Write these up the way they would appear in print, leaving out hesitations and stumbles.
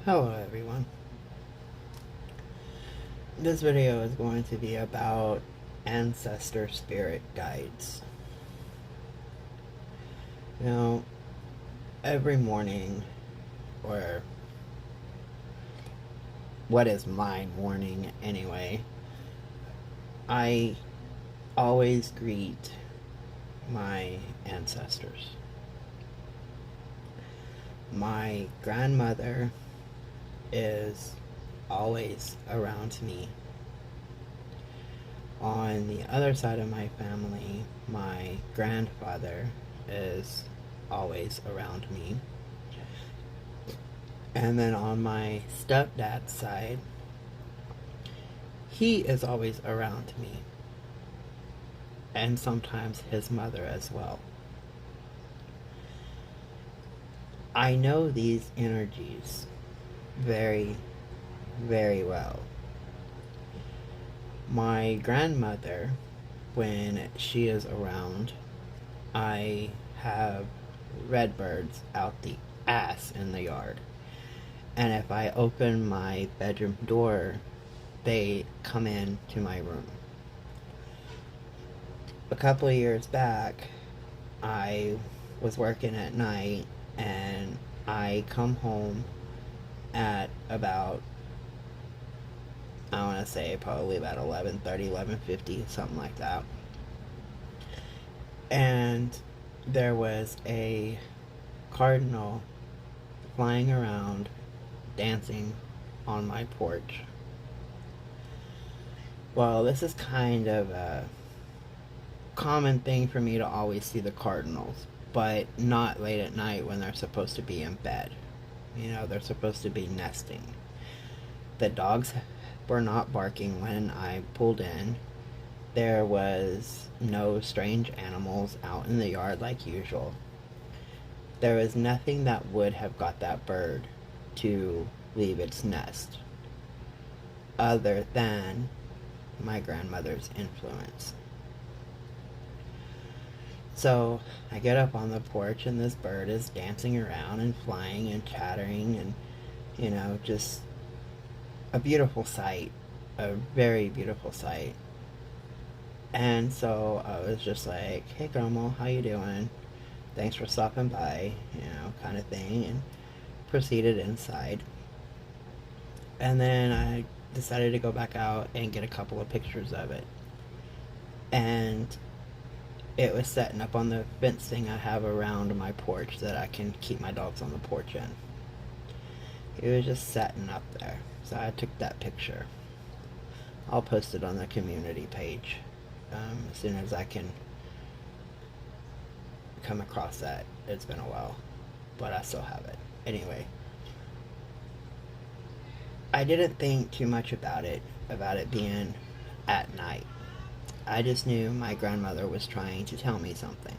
Hello everyone. This video is going to be about ancestor spirit guides. You know, every morning, or what is my morning anyway, I always greet my ancestors. My grandmother is always around me. On the other side of my family, my grandfather is always around me. And then on my stepdad's side, he is always around me. And sometimes his mother as well. I know these energies very, very well. My grandmother, when she is around, I have redbirds out the ass in the yard. And if I open my bedroom door, they come in to my room. A couple of years back, I was working at night and I come home at about, I want to say probably about 11:30, 11:50, something like that. And there was a cardinal flying around, dancing on my porch. Well, this is kind of a common thing for me to always see the cardinals, but not late at night when they're supposed to be in bed. You know, they're supposed to be nesting. The dogs were not barking when I pulled in. There was no strange animals out in the yard like usual. There was nothing that would have got that bird to leave its nest other than my grandmother's influence. So I get up on the porch and this bird is dancing around and flying and chattering and, you know, just a beautiful sight. A very beautiful sight. And so I was just like, hey grandma, how you doing? Thanks for stopping by, you know, kind of thing, and proceeded inside. And then I decided to go back out and get a couple of pictures of it. And it was setting up on the fence thing I have around my porch that I can keep my dogs on the porch in. It was just setting up there. So I took that picture. I'll post it on the community page as soon as I can come across that. It's been a while, but I still have it. Anyway, I didn't think too much about it being at night. I just knew my grandmother was trying to tell me something.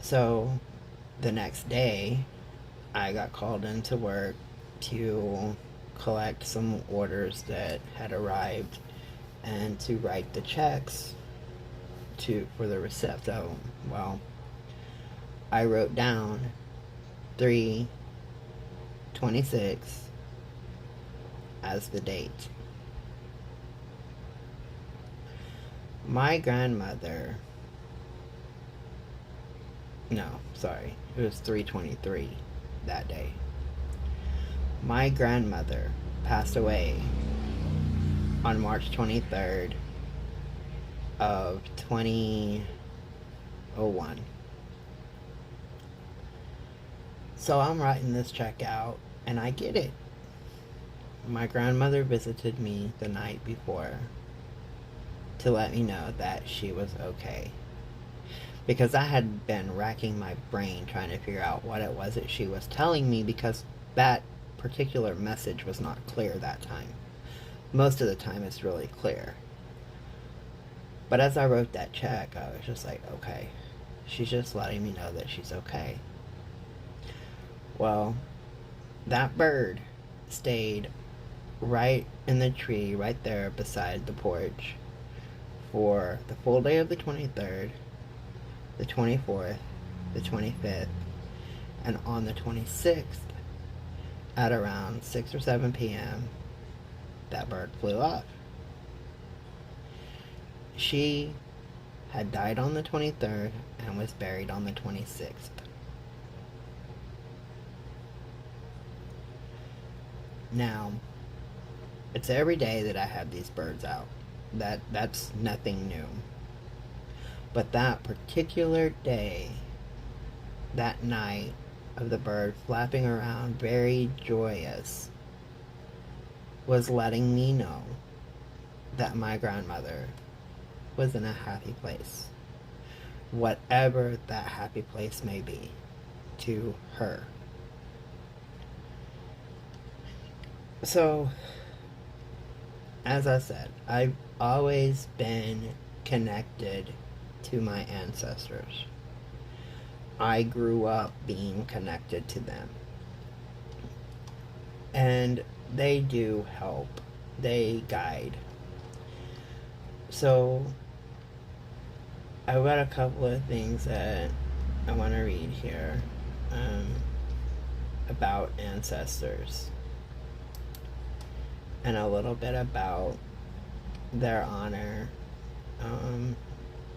So the next day, I got called into work to collect some orders that had arrived and to write the checks for the receipt. So, well, I wrote down 3/26 as the date. My grandmother, no, sorry, it was 3/23 that day. My grandmother passed away on March 23rd of 2001. So I'm writing this check out and I get it. My grandmother visited me the night before to let me know that she was okay. Because I had been racking my brain trying to figure out what it was that she was telling me, because that particular message was not clear that time. Most of the time it's really clear. But as I wrote that check, I was just like, okay, she's just letting me know that she's okay. Well, that bird stayed right in the tree right there beside the porch for the full day of the 23rd, the 24th, the 25th, and on the 26th, at around 6 or 7 p.m., that bird flew off. She had died on the 23rd and was buried on the 26th. Now, it's every day that I have these birds out. That's nothing new. But that particular day, that night of the bird flapping around very joyous, was letting me know that my grandmother was in a happy place, whatever that happy place may be to her. So, as I said, I've always been connected to my ancestors. I grew up being connected to them. And they do help. They guide. So, I've got a couple of things that I want to read here about ancestors. And a little bit about their honor.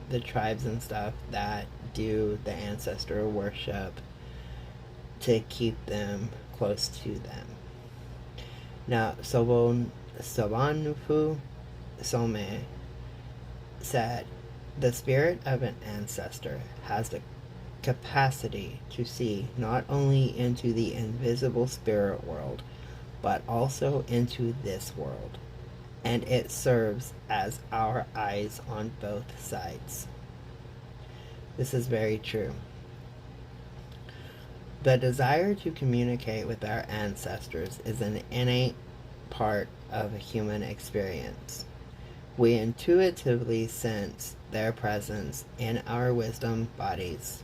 The tribes and stuff that do the ancestor worship to keep them close to them. Now, Sobanufu Some said, the spirit of an ancestor has the capacity to see not only into the invisible spirit world, but also into this world, and it serves as our eyes on both sides. This is very true. The desire to communicate with our ancestors is an innate part of a human experience. We intuitively sense their presence in our wisdom bodies,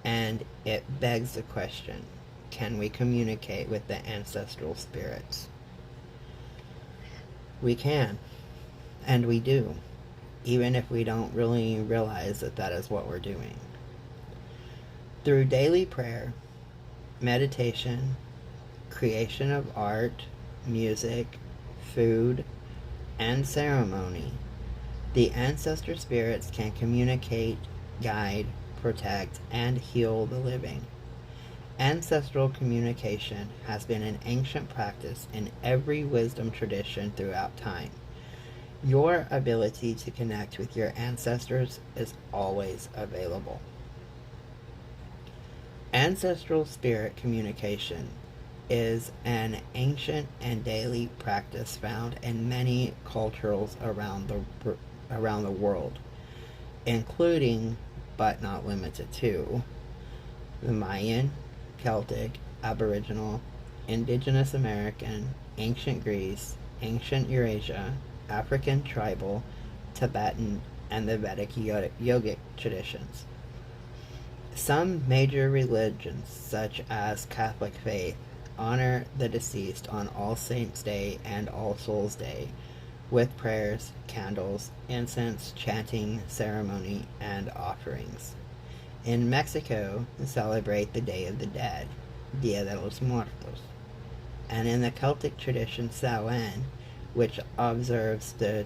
and it begs the question, can we communicate with the ancestral spirits? We can, and we do, even if we don't really realize that that is what we're doing. Through daily prayer, meditation, creation of art, music, food, and ceremony, the ancestor spirits can communicate, guide, protect, and heal the living. Ancestral communication has been an ancient practice in every wisdom tradition throughout time. Your ability to connect with your ancestors is always available. Ancestral spirit communication is an ancient and daily practice found in many cultures around the world, including, but not limited to, the Mayan, Celtic, Aboriginal, Indigenous American, Ancient Greece, Ancient Eurasia, African Tribal, Tibetan, and the Vedic yogic traditions. Some major religions, such as Catholic faith, honor the deceased on All Saints' Day and All Souls' Day with prayers, candles, incense, chanting, ceremony, and offerings. In Mexico, they celebrate the Day of the Dead, Dia de los Muertos. And in the Celtic tradition Samhain, which observes the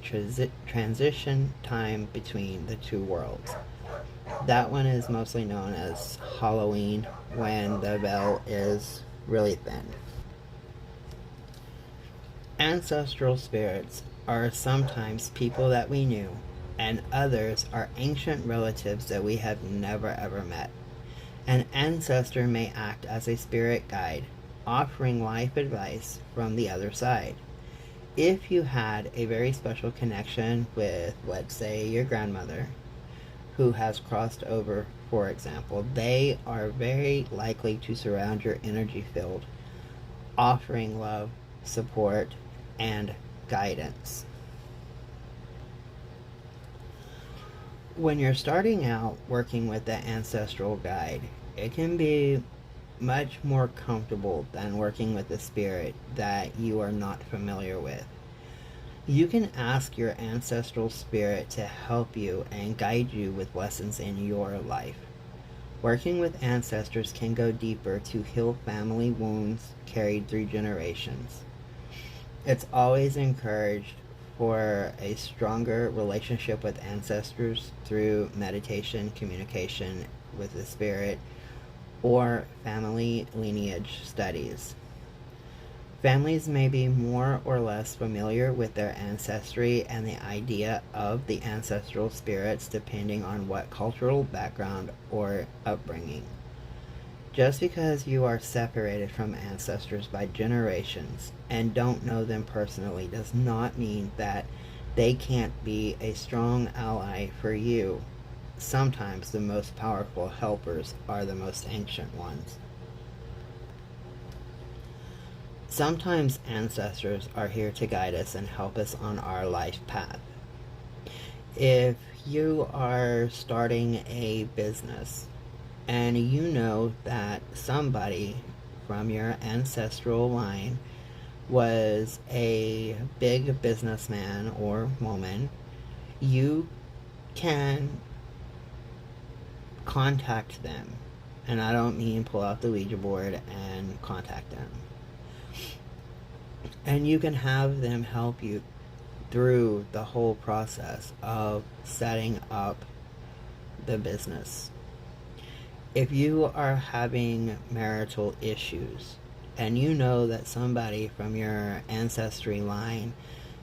transition time between the two worlds. That one is mostly known as Halloween, when the veil is really thin. Ancestral spirits are sometimes people that we knew, and others are ancient relatives that we have never ever met. An ancestor may act as a spirit guide, offering life advice from the other side. If you had a very special connection with, let's say, your grandmother, who has crossed over, for example, they are very likely to surround your energy field, offering love, support, and guidance. When you're starting out working with the ancestral guide, it can be much more comfortable than working with a spirit that you are not familiar with. You can ask your ancestral spirit to help you and guide you with lessons in your life. Working with ancestors can go deeper to heal family wounds carried through generations. It's always encouraged for a stronger relationship with ancestors through meditation, communication with the spirit, or family lineage studies. Families may be more or less familiar with their ancestry and the idea of the ancestral spirits depending on what cultural background or upbringing. Just because you are separated from ancestors by generations and don't know them personally does not mean that they can't be a strong ally for you. Sometimes the most powerful helpers are the most ancient ones. Sometimes ancestors are here to guide us and help us on our life path. If you are starting a business and you know that somebody from your ancestral line was a big businessman or woman, you can contact them. And I don't mean pull out the Ouija board and contact them. And you can have them help you through the whole process of setting up the business. If you are having marital issues and you know that somebody from your ancestry line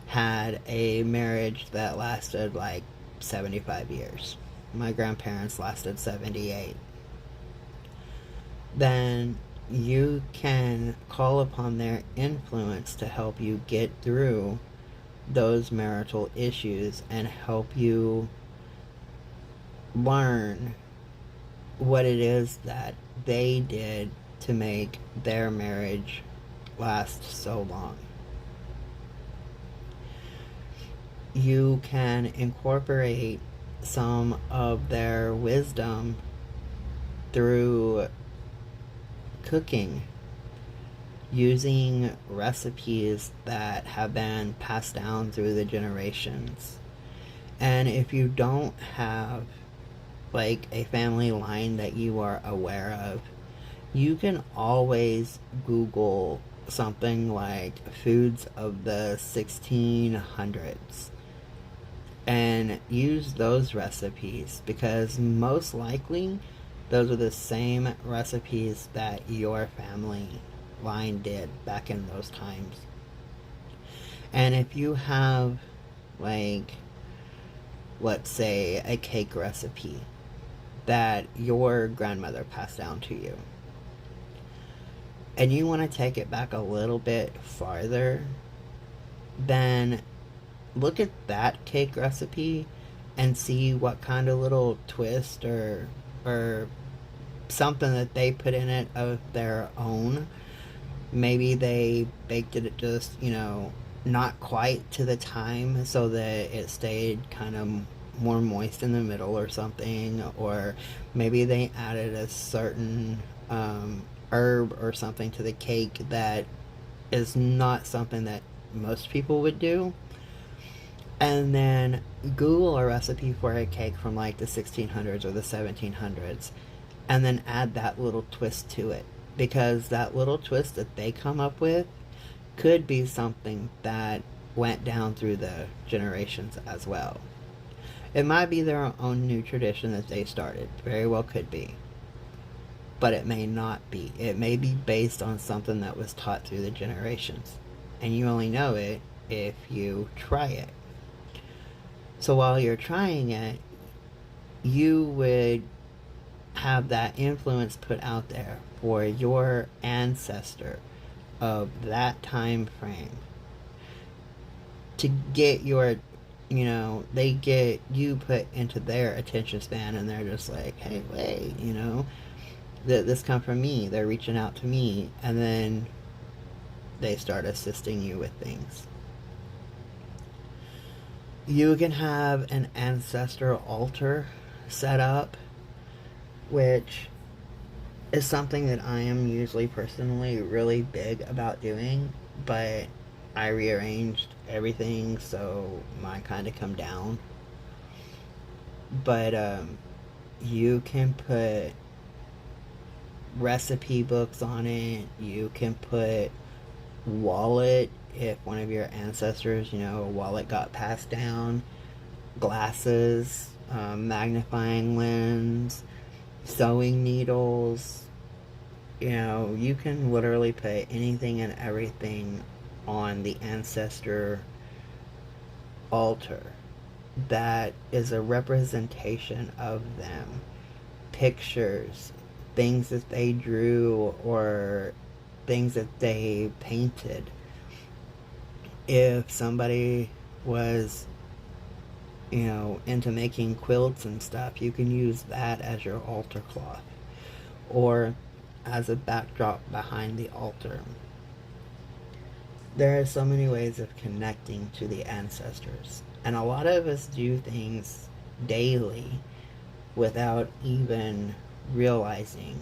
had a marriage that lasted like 75 years, my grandparents lasted 78, then you can call upon their influence to help you get through those marital issues and help you learn what it is that they did to make their marriage last so long. You can incorporate some of their wisdom through cooking, using recipes that have been passed down through the generations. And if you don't have like a family line that you are aware of, you can always Google something like foods of the 1600s and use those recipes, because most likely those are the same recipes that your family line did back in those times. And if you have, like, let's say a cake recipe that your grandmother passed down to you, and you want to take it back a little bit farther, then look at that cake recipe and see what kind of little twist or something that they put in it of their own. Maybe they baked it just, not quite to the time so that it stayed kind of more moist in the middle or something, or maybe they added a certain herb or something to the cake that is not something that most people would do. And then Google a recipe for a cake from like the 1600s or the 1700s, and then add that little twist to it, because that little twist that they come up with could be something that went down through the generations as well. It might be their own new tradition that they started, very well could be, but it may not be. It may be based on something that was taught through the generations, and you only know it if you try it. So while you're trying it, you would have that influence put out there for your ancestor of that time frame to get your, they get you put into their attention span, and they're just like, hey, wait, this come from me. They're reaching out to me, and then they start assisting you with things. You can have an ancestral altar set up, which is something that I am usually personally really big about doing, but I rearranged everything so mine kind of come down. But you can put recipe books on it. You can put wallet if one of your ancestors, a wallet got passed down, glasses, magnifying lens, sewing needles. You can literally put anything and everything on the ancestor altar that is a representation of them. Pictures, things that they drew, or things that they painted. If somebody was, into making quilts and stuff, you can use that as your altar cloth or as a backdrop behind the altar. There are so many ways of connecting to the ancestors, and a lot of us do things daily without even realizing.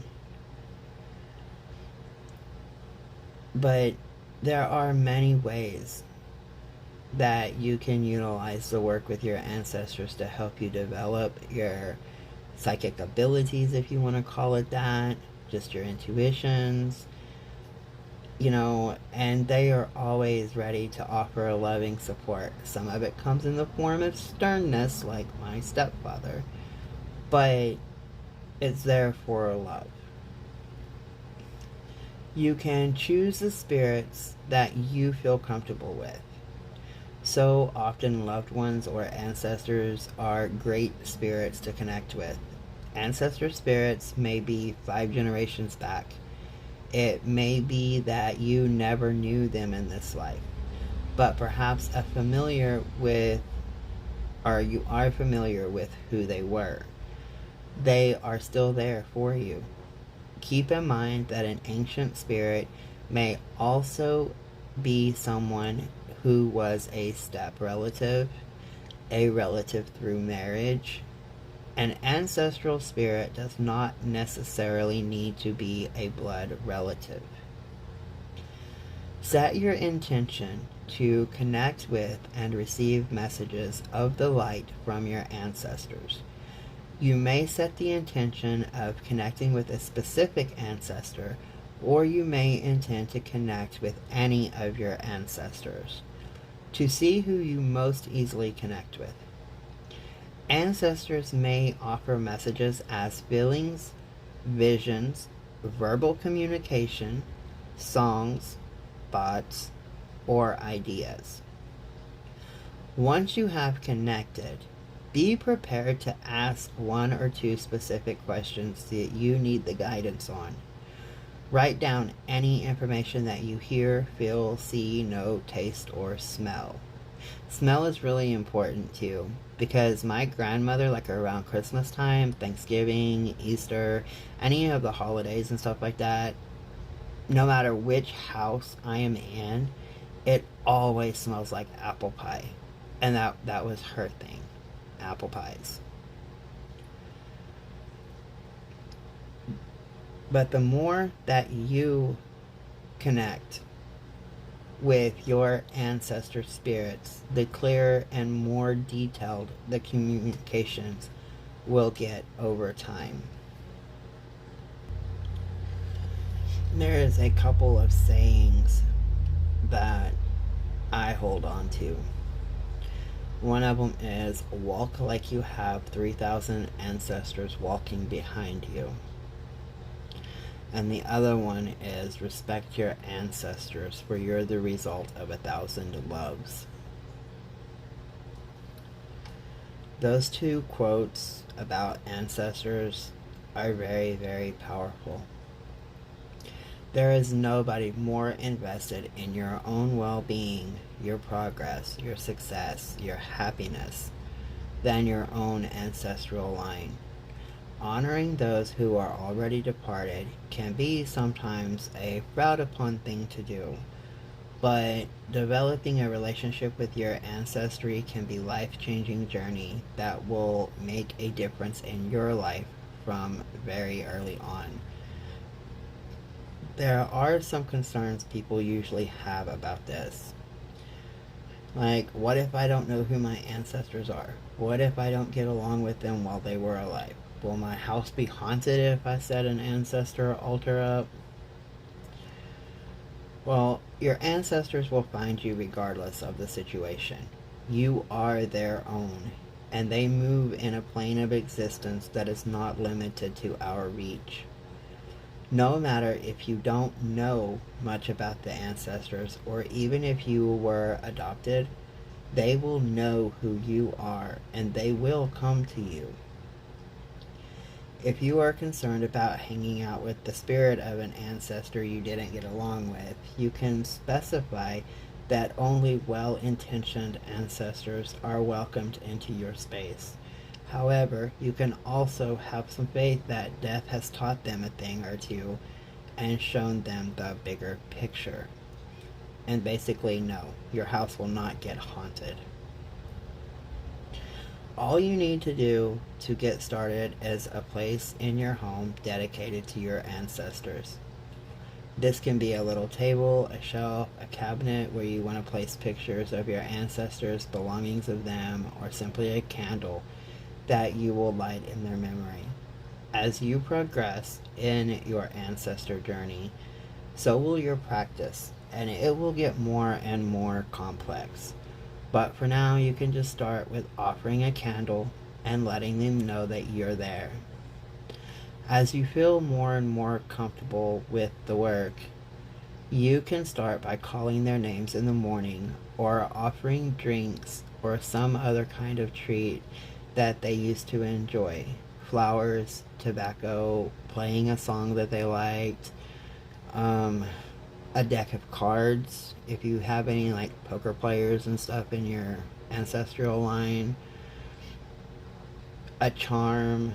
But there are many ways that you can utilize the work with your ancestors to help you develop your psychic abilities, if you want to call it that, just your intuitions, and they are always ready to offer a loving support. Some of it comes in the form of sternness, like my stepfather, but it's there for love. You can choose the spirits that you feel comfortable with. So often loved ones or ancestors are great spirits to connect with. Ancestor spirits may be 5 generations back. It may be that you never knew them in this life, but perhaps you are familiar with who they were. They are still there for you. Keep in mind that an ancient spirit may also be someone who was a step relative, a relative through marriage. An ancestral spirit does not necessarily need to be a blood relative. Set your intention to connect with and receive messages of the light from your ancestors. You may set the intention of connecting with a specific ancestor, or you may intend to connect with any of your ancestors to see who you most easily connect with. Ancestors may offer messages as feelings, visions, verbal communication, songs, thoughts, or ideas. Once you have connected, be prepared to ask 1 or 2 specific questions that you need the guidance on. Write down any information that you hear, feel, see, know, taste, or smell. Smell is really important too, because my grandmother, like around Christmas time, Thanksgiving, Easter, any of the holidays and stuff like that, no matter which house I am in, it always smells like apple pie. And that was her thing, apple pies. But the more that you connect with your ancestor spirits, the clearer and more detailed the communications will get over time. There is a couple of sayings that I hold on to. One of them is, walk like you have 3,000 ancestors walking behind you. And the other one is, respect your ancestors, for you're the result of 1,000 loves. Those 2 quotes about ancestors are very, very powerful. There is nobody more invested in your own well-being, your progress, your success, your happiness, than your own ancestral line. Honoring those who are already departed can be sometimes a frowned upon thing to do, but developing a relationship with your ancestry can be a life-changing journey that will make a difference in your life from very early on. There are some concerns people usually have about this. Like, what if I don't know who my ancestors are? What if I don't get along with them while they were alive? will my house be haunted if I set an ancestor altar up? Well, your ancestors will find you regardless of the situation. You are their own, and they move in a plane of existence that is not limited to our reach. No matter if you don't know much about the ancestors, or even if you were adopted, they will know who you are and they will come to you. If you are concerned about hanging out with the spirit of an ancestor you didn't get along with, you can specify that only well-intentioned ancestors are welcomed into your space. However, you can also have some faith that death has taught them a thing or two and shown them the bigger picture. And basically, no, your house will not get haunted. All you need to do to get started is a place in your home dedicated to your ancestors. This can be a little table, a shelf, a cabinet where you want to place pictures of your ancestors, belongings of them, or simply a candle that you will light in their memory. As you progress in your ancestor journey, so will your practice, and it will get more and more complex. But for now, you can just start with offering a candle and letting them know that you're there. As you feel more and more comfortable with the work, you can start by calling their names in the morning or offering drinks or some other kind of treat that they used to enjoy. Flowers, tobacco, playing a song that they liked, a deck of cards, if you have any like poker players and stuff in your ancestral line, a charm,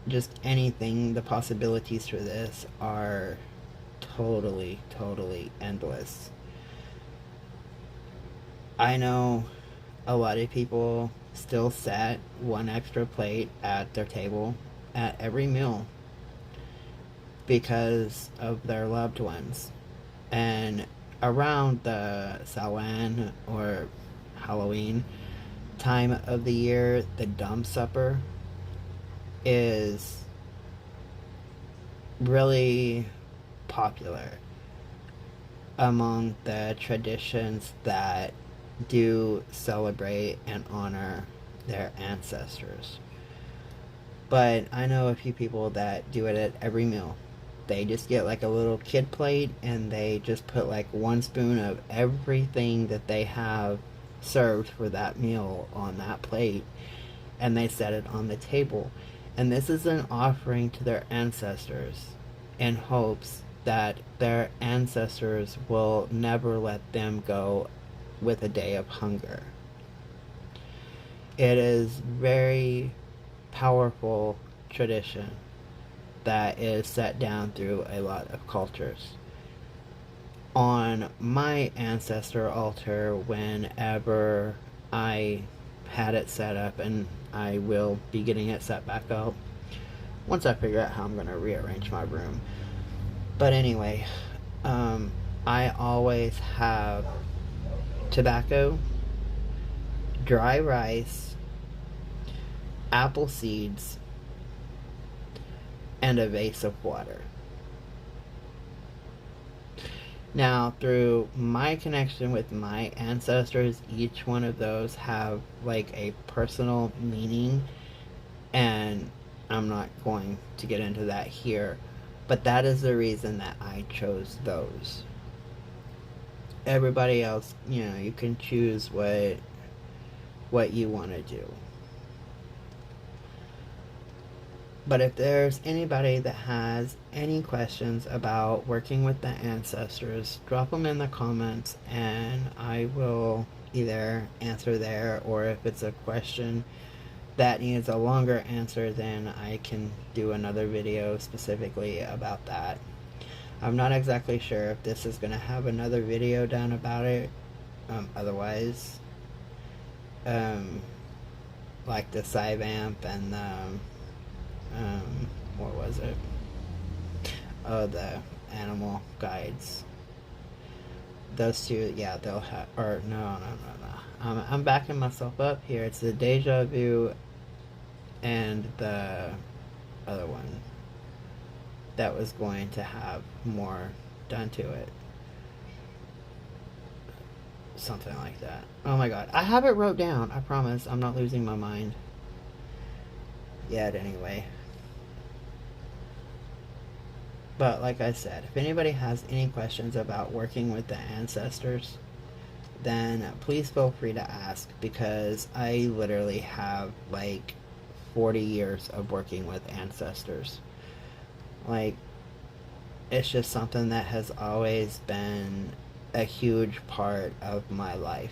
just anything. The possibilities for this are totally endless. I know a lot of people still set one extra plate at their table at every meal because of their loved ones. And around the Samhain or Halloween time of the year, the dumb supper is really popular among the traditions that do celebrate and honor their ancestors. But I know a few people that do it at every meal. They just get like a little kid plate and they just put like one spoon of everything that they have served for that meal on that plate, and they set it on the table. And this is an offering to their ancestors in hopes that their ancestors will never let them go with a day of hunger. It is very powerful tradition that is set down through a lot of cultures. On my ancestor altar, whenever I had it set up, and I will be getting it set back up once I figure out how I'm going to rearrange my room. But anyway, I always have tobacco, dry rice, apple seeds, and a vase of water. Now, through my connection with my ancestors, each one of those have like a personal meaning, and I'm not going to get into that here, but that is the reason that I chose those. Everybody else, you can choose what you want to do. But if there's anybody that has any questions about working with the ancestors, drop them in the comments and I will either answer there, or if it's a question that needs a longer answer, then I can do another video specifically about that. I'm not exactly sure if this is going to have another video done about it. Otherwise, like the Cyvamp and the what was it? Oh, the animal guides. Those two, yeah, they'll have, or no. I'm backing myself up here. It's the Deja Vu and the other one that was going to have more done to it. Something like that. Oh my god. I have it wrote down. I promise. I'm not losing my mind yet anyway. But like I said, if anybody has any questions about working with the ancestors, then please feel free to ask, because I literally have like 40 years of working with ancestors. Like, it's just something that has always been a huge part of my life.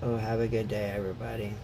Oh, have a good day, everybody.